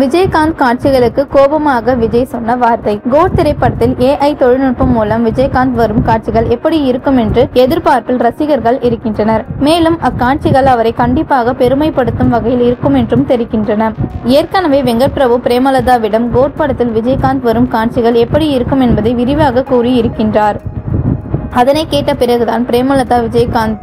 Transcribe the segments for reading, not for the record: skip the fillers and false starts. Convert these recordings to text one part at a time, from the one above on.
விஜயகாந்த் காட்சிகளுக்கு கோபமாக விஜய் சொன்ன வார்த்தை. கோட் திரைப்படத்தில் AI தொழில்நுட்பம் மூலம் விஜயகாந்த் வரும் காட்சிகள் எப்படி இருக்கும் என்று எதிர்பார்ப்பில் ரசிகர்கள் இருக்கின்றனர். மேலும் அக்காட்சிகள் அவரை கண்டிப்பாக பெருமைப்படுத்தும் வகையில் இருக்கும் என்றும் தெரிகின்றன. ஏற்கனவே வெங்கட் பிரபு பிரேமலதாவிடம் கோட் படத்தில் விஜயகாந்த் வரும் காட்சிகள் எப்படி இருக்கும் என்பதை விரிவாக கூறி இருக்கின்றார். அதனை கேட்ட பிறகுதான் பிரேமலதா விஜயகாந்த்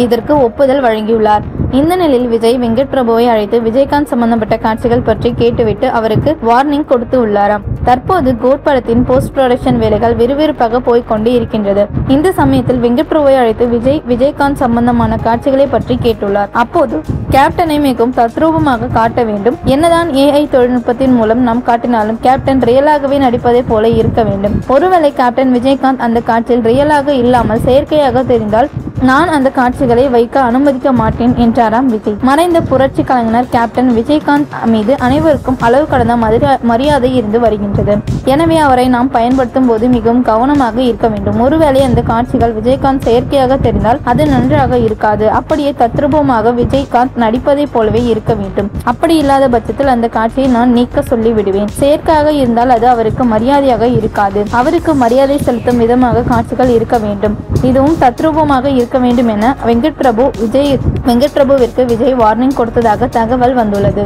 இதற்கு ஒப்புதல் வழங்கியுள்ளார். இந்த நிலையில் விஜய் வெங்கட் பிரபுவை அழைத்து விஜயகாந்த் சம்பந்தப்பட்ட காட்சிகள் பற்றி கேட்டுவிட்டு அவருக்கு வார்னிங் கொடுத்து உள்ளாராம். தற்போது கோட் படத்தின் போஸ்ட் ப்ரொடக்ஷன் வேலைகள் விறுவிறுப்பாக போய்கொண்டே இருக்கின்றது. இந்த சமயத்தில் வெங்கட் பிரபுவை அழைத்து விஜயகாந்த் சம்பந்தமான காட்சிகளை பற்றி கேட்டுள்ளார். அப்போது கேப்டனை மிகவும் தத்ரூபமாக காட்ட வேண்டும். என்னதான் AI தொழில்நுட்பத்தின் மூலம் நாம் காட்டினாலும் கேப்டன் ரியலாகவே நடிப்பதை போல இருக்க வேண்டும். ஒருவேளை கேப்டன் விஜயகாந்த் அந்த காட்சியில் ரியலாக இல்லாமல் செயற்கையாக தெரிந்தால் நான் அந்த காட்சிகளை வைக்க அனுமதிக்க மாட்டேன் என்றாராம் விஜய். மறைந்த புரட்சி கலைஞர் கேப்டன் விஜயகாந்த் மீது அனைவருக்கும் அளவு கடந்த மரியாதை இருந்து வருகின்றது. எனவே அவரை நாம் பயன்படுத்தும் போது மிகவும் கவனமாக இருக்க வேண்டும். ஒருவேளை அந்த காட்சிகள் விஜயகாந்த் செயற்கையாக தெரிந்தால் அது நன்றாக இருக்காது. அப்படியே தத்ரூபமாக விஜயகாந்த் நடிப்பதை போலவே இருக்க வேண்டும். அப்படி இல்லாத பட்சத்தில் அந்த காட்சியை நான் நீக்க சொல்லி விடுவேன். செயற்கையாக இருந்தால் அது அவருக்கு மரியாதையாக இருக்காது. அவருக்கு மரியாதை செலுத்தும் விதமாக காட்சிகள் இருக்க வேண்டும். இதுவும் தத்ரூபமாக இருக்க வேண்டும் என வெங்கட் பிரபுவிற்கு விஜய் வார்னிங் கொடுத்ததாக தகவல் வந்துள்ளது.